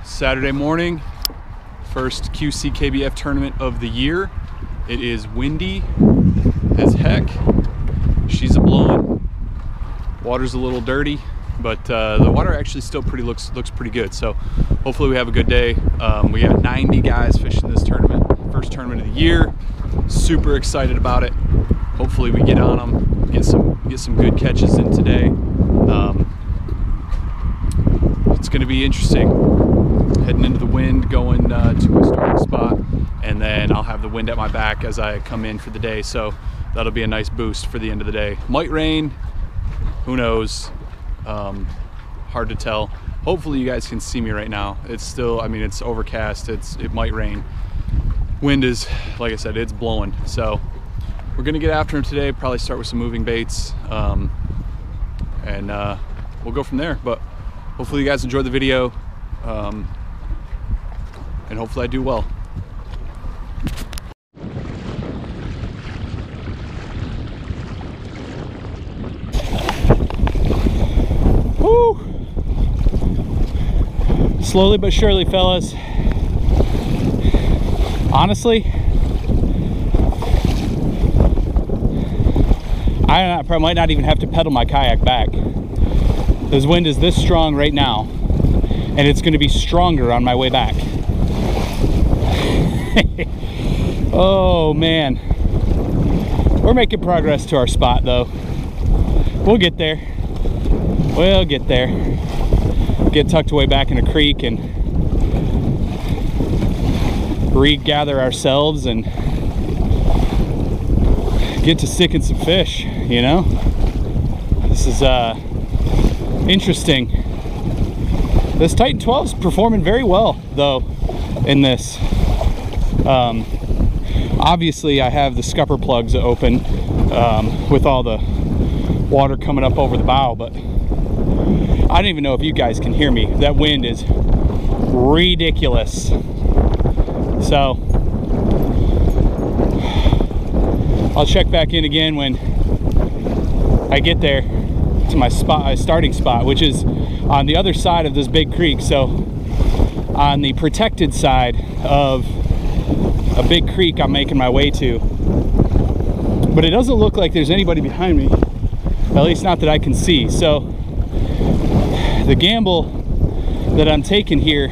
Saturday morning, first QC KBF tournament of the year. It is windy as heck. She's a blowing. Water's a little dirty, but the water actually still looks pretty good. So hopefully we have a good day. We got 90 guys fishing this tournament, first tournament of the year. Super excited about it. Hopefully we get on them, get some good catches in today. It's going to be interesting. Heading into the wind, going to a starting spot, and then I'll have the wind at my back as I come in for the day. So that'll be a nice boost for the end of the day. Might rain, who knows? Hard to tell. Hopefully you guys can see me right now. It's still, I mean, it's overcast. It might rain. Wind is, like I said, it's blowing. So we're gonna get after him today. Probably start with some moving baits, and we'll go from there. But hopefully you guys enjoyed the video, and hopefully I do well. Woo! Slowly but surely, fellas. Honestly, I might not even have to pedal my kayak back. This wind is this strong right now, and it's going to be stronger on my way back. Oh man, we're making progress to our spot though. We'll get there. We'll get there. Get tucked away back in a creek and regather ourselves and get to sticking some fish, you know? This is interesting. This Titan 12 is performing very well though in this. Obviously I have the scupper plugs open with all the water coming up over the bow, but I don't even know if you guys can hear me. That wind is ridiculous. So I'll check back in again when I get there to my spot, my starting spot, which is on the other side of this big creek. So on the protected side of a big creek I'm making my way to. But it doesn't look like there's anybody behind me, at least not that I can see. So the gamble that I'm taking here,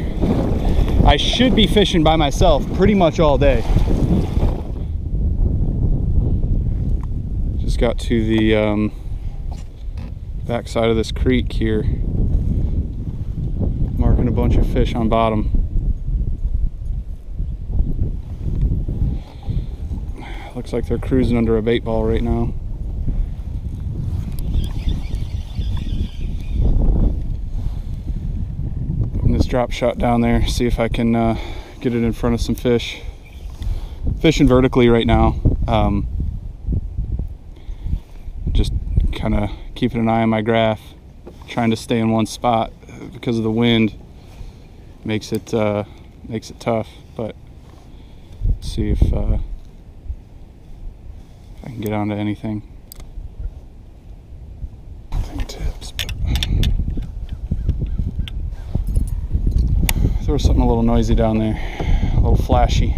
I should be fishing by myself pretty much all day. Just got to the back side of this creek here, marking a bunch of fish on bottom. Looks like they're cruising under a bait ball right now. Putting this drop shot down there, see if I can get it in front of some fish. Fishing vertically right now. Just kind of keeping an eye on my graph, trying to stay in one spot because of the wind. Makes it tough, but let's see if I can get onto anything. Nothing tips, but there was something a little noisy down there, a little flashy.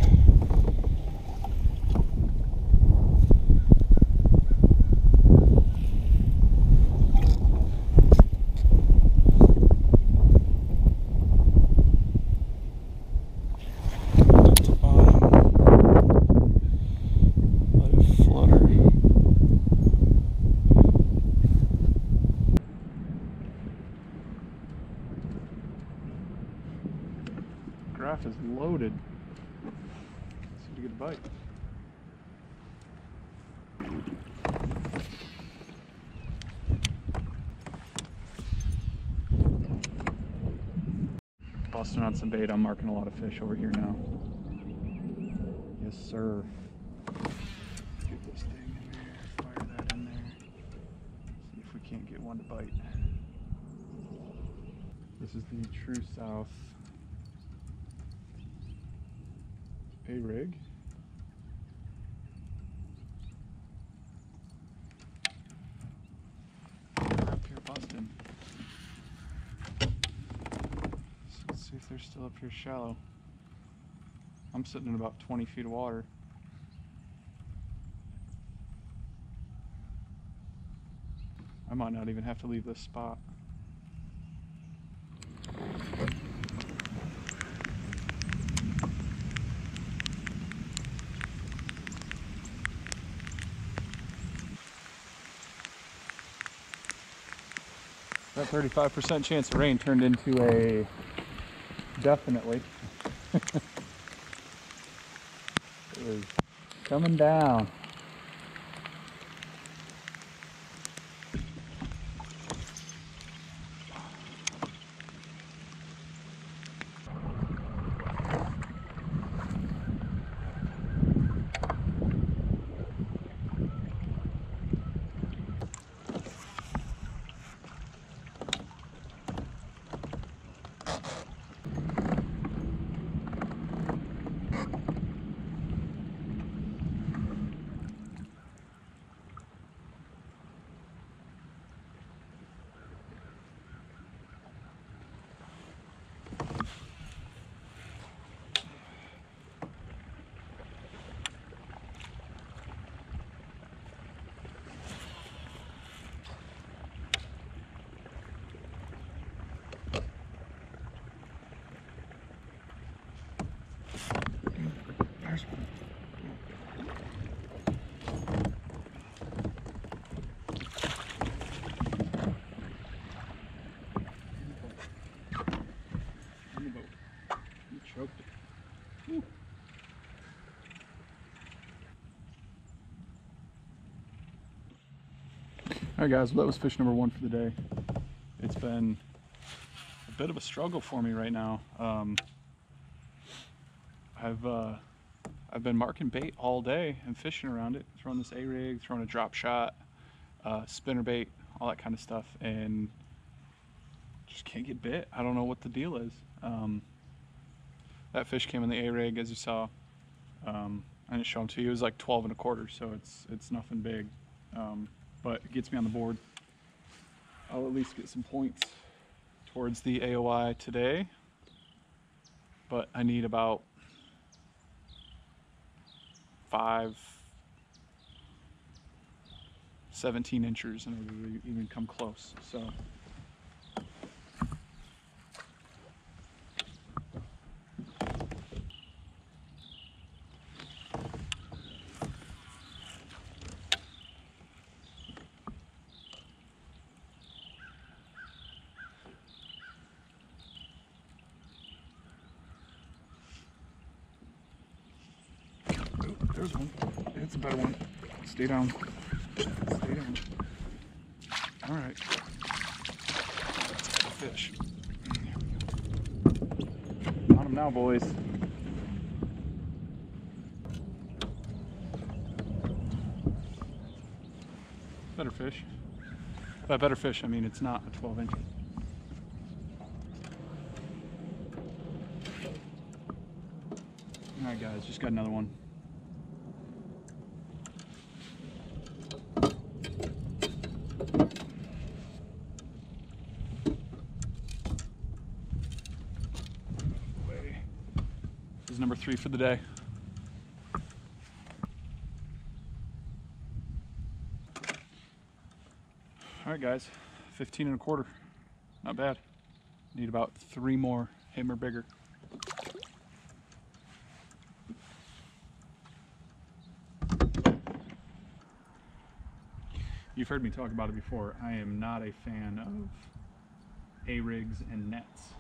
Graph is loaded. See to get a bite. Busting on some bait. I'm marking a lot of fish over here now. Yes, sir. Get this thing in there. Fire that in there. See if we can't get one to bite. This is the True South pay rig. Up here busting. So let's See if they're still up here shallow. I'm sitting in about 20 feet of water. I might not even have to leave this spot. That 35% chance of rain turned into a definitely. It was coming down. There's one. In the boat. You choked it. Woo. Alright guys, well, that was fish number 1 for the day. It's been a bit of a struggle for me right now. I've been marking bait all day and fishing around it, throwing this A-rig, throwing a drop shot, spinner bait, all that kind of stuff, and just can't get bit. I don't know what the deal is. That fish came in the A-rig, as you saw. I didn't show him to you. It was like 12 1/4, so it's nothing big, but it gets me on the board. I'll at least get some points towards the AOI today, but I need about 17 inches in order to even come close. So there's one. It's a better one. Stay down. Stay down. All right. Fish. On them now, boys. Better fish. By better fish, I mean it's not a 12-inch. All right, guys, just got another one. This is number 3 for the day. All right, guys, 15 1/4. Not bad. Need about 3 more, him or bigger. You've heard me talk about it before. I am not a fan of A-rigs and nets.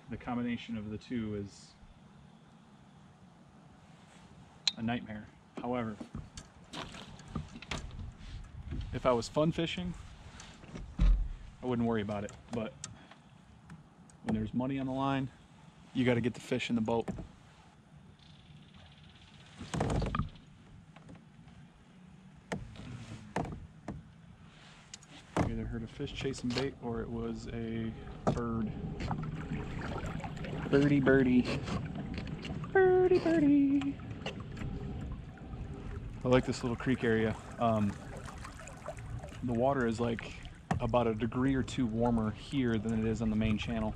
The combination of the two is a nightmare. However, if I was fun fishing, I wouldn't worry about it. But when there's money on the line, you got to get the fish in the boat. I either heard a fish chasing bait or it was a bird. Birdie, birdie. Birdie, birdie. I like this little creek area. The water is like about a degree or 2 warmer here than it is on the main channel.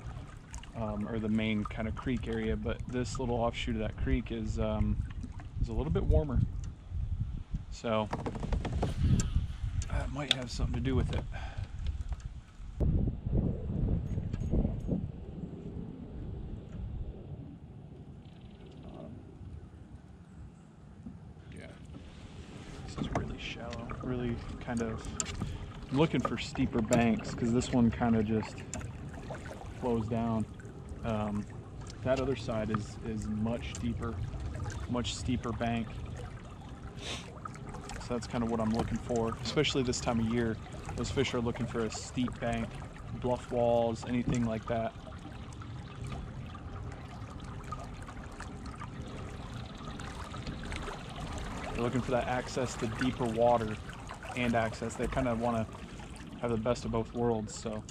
or the main kind of creek area, but this little offshoot of that creek is a little bit warmer. So that might have something to do with it. Yeah, this is really shallow, really kind of, I'm looking for steeper banks because this one kind of just flows down. That other side is much deeper, much steeper bank. So that's kind of what I'm looking for, especially this time of year. Those fish are looking for a steep bank, bluff walls, anything like that. They're looking for that access to deeper water and access. They kind of want to have the best of both worlds, so.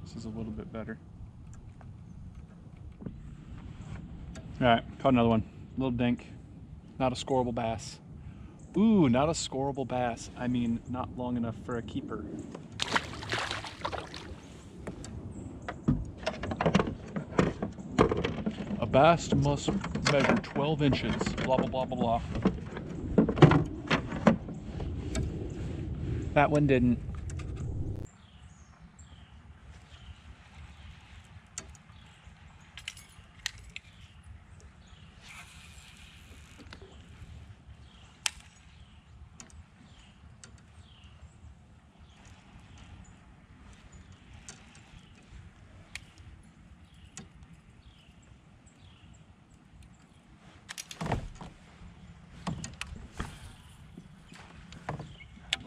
This is a little bit better. All right, caught another one. Little dink. Not a scoreable bass. Ooh, not a scoreable bass. I mean, not long enough for a keeper. A bass must measure 12 inches. Blah, blah, blah, blah, blah. That one didn't.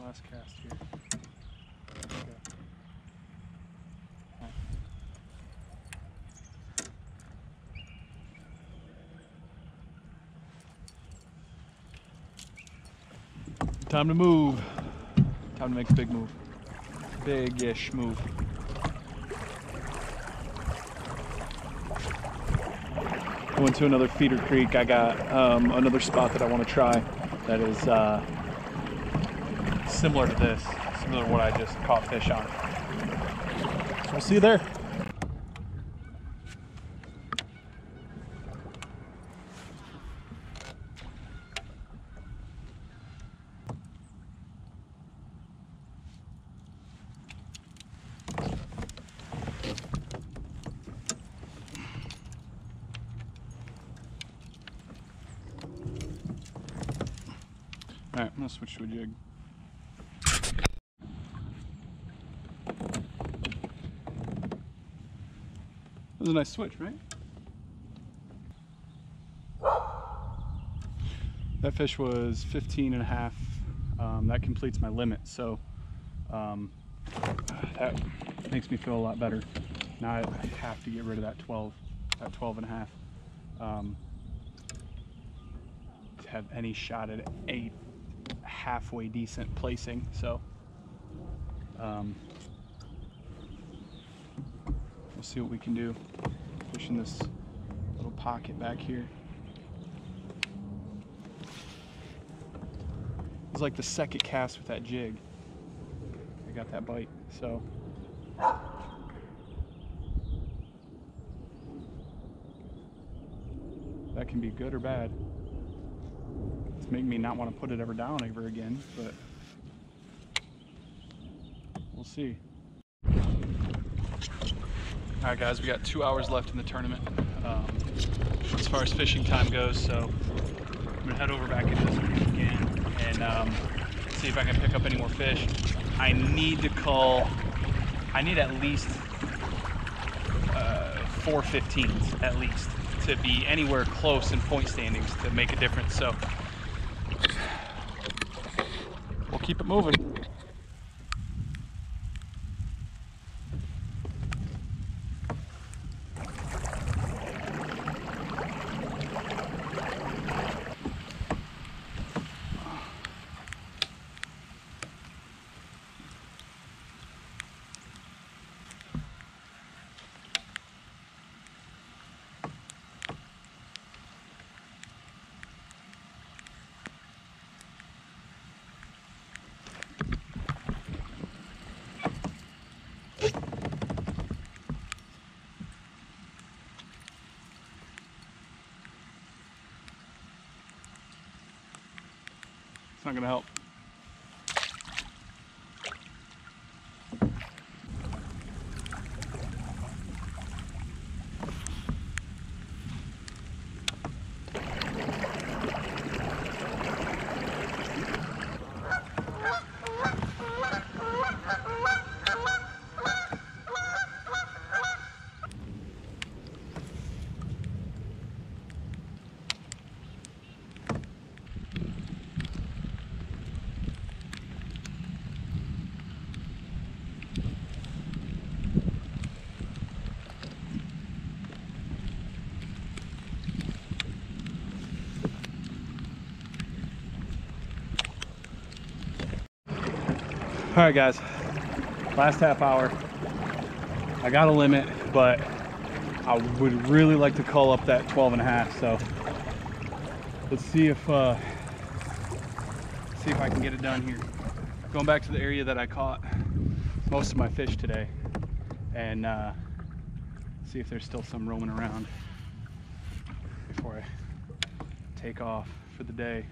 Last cast here. Okay. Right. Time to move. Time to make a big move. Big-ish move. Going to another feeder creek. I got another spot that I want to try that is similar to this, similar to what I just caught fish on. So we'll see you there. All right, I'm gonna switch to a jig. That was a nice switch, right? That fish was 15 and a half. That completes my limit, so that makes me feel a lot better. Now I have to get rid of that 12 and a half to have any shot at a halfway decent placing. So we'll see what we can do. Fishing this little pocket back here. It was like the second cast with that jig. I got that bite, so. That can be good or bad. It's making me not want to put it ever down ever again, but we'll see. All right, guys, we got 2 hours left in the tournament as far as fishing time goes, so I'm gonna head over back into this creek again and see if I can pick up any more fish. I need to cull, I need at least 4 15s at least to be anywhere close in point standings to make a difference, so we'll keep it moving. It's not gonna help. All right, guys, last half hour. I got a limit, but I would really like to call up that 12.5. So let's see if I can get it done here. Going back to the area that I caught most of my fish today, and see if there's still some roaming around before I take off for the day,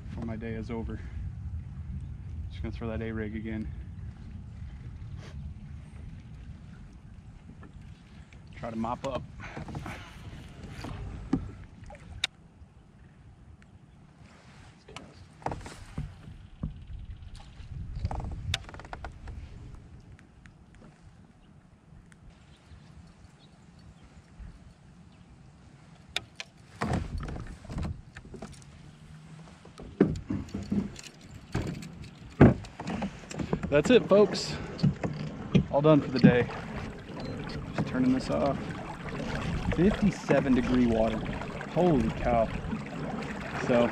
before my day is over. Just gonna throw that A-rig again. Try to mop up. That's it, folks. All done for the day. Just turning this off. 57-degree water. Holy cow. So,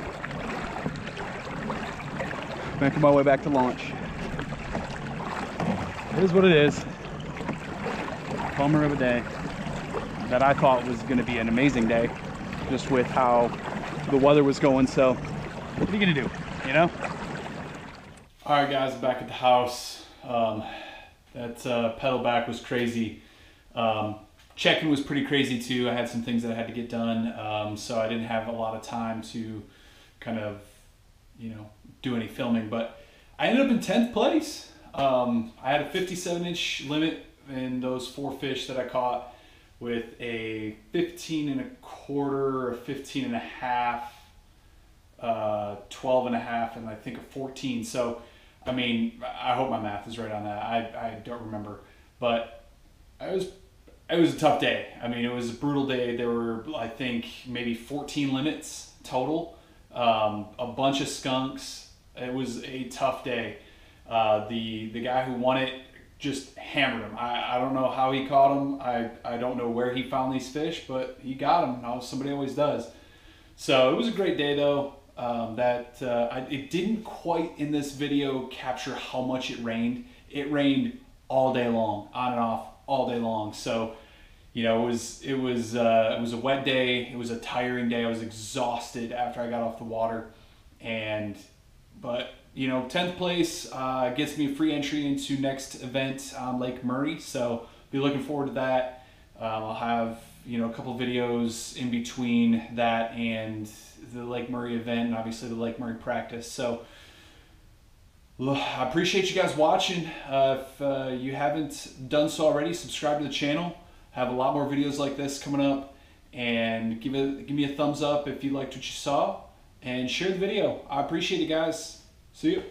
making my way back to launch. It is what it is. Bummer of a day that I thought was going to be an amazing day, just with how the weather was going. So, what are you going to do, you know? All right, guys, back at the house. That pedal back was crazy. Checking was pretty crazy too. I had some things that I had to get done, so I didn't have a lot of time to kind of, you know, do any filming. But I ended up in 10th place. I had a 57-inch limit in those 4 fish that I caught, with a 15.25, a 15.5, 12.5, and I think a 14. So, I mean, I hope my math is right on that. I don't remember, but it was a tough day. I mean, it was a brutal day. There were, I think, maybe 14 limits total, a bunch of skunks. It was a tough day. The guy who won it just hammered him. I don't know how he caught him. I don't know where he found these fish, but he got them. Now somebody always does. So it was a great day, though. It didn't quite in this video capture how much it rained. It rained all day long, on and off all day long. So, you know, it was a wet day. It was a tiring day. I was exhausted after I got off the water, but you know, 10th place gets me a free entry into next event on Lake Murray. So be looking forward to that. I'll have, you know, a couple videos in between that and the Lake Murray event, and obviously the Lake Murray practice. So I appreciate you guys watching. If you haven't done so already, subscribe to the channel. Have a lot more videos like this coming up, and give me a thumbs up if you liked what you saw, and share the video. I appreciate it, guys. See you.